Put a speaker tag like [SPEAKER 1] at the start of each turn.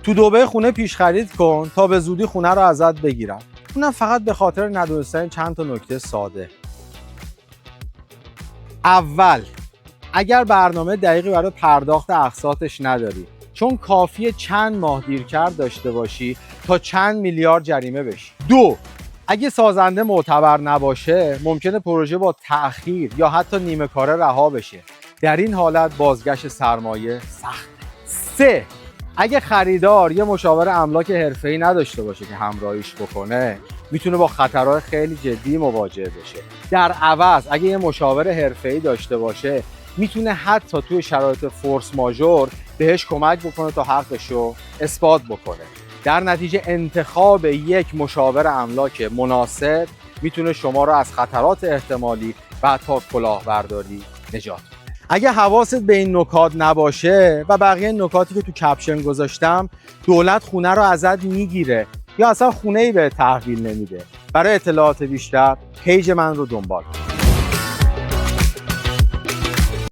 [SPEAKER 1] تو دبی خونه پیش خرید کن تا به زودی خونه رو ازت بگیرن. اونم فقط به خاطر ندونستن چند تا نکته ساده. اول، اگر برنامه دقیقی برای پرداخت اقساطش نداری، چون کافیه چند ماه دیرکرد داشته باشی تا چند میلیارد جریمه بشی. دو، اگه سازنده معتبر نباشه ممکنه پروژه با تأخیر یا حتی نیمه کاره رها بشه. در این حالت بازگشت سرمایه سخته. سه، اگه خریدار یه مشاور املاک حرفه‌ای نداشته باشه که همراهیش بکنه، میتونه با خطرهای خیلی جدی مواجه بشه. در عوض اگه یه مشاور حرفه‌ای داشته باشه، میتونه حتی توی شرایط فورس ماژور بهش کمک بکنه تا حقشو اثبات بکنه. در نتیجه انتخاب یک مشاور املاک مناسب میتونه شما رو از خطرات احتمالی و حتی کلاهبرداری نجات بده. اگه حواست به این نکات نباشه و بقیه نکاتی که تو کپشن گذاشتم، دولت خونه رو ازت میگیره یا اصلا خونه‌ای به تحویل نمیده. برای اطلاعات بیشتر پیج من رو دنبال کن.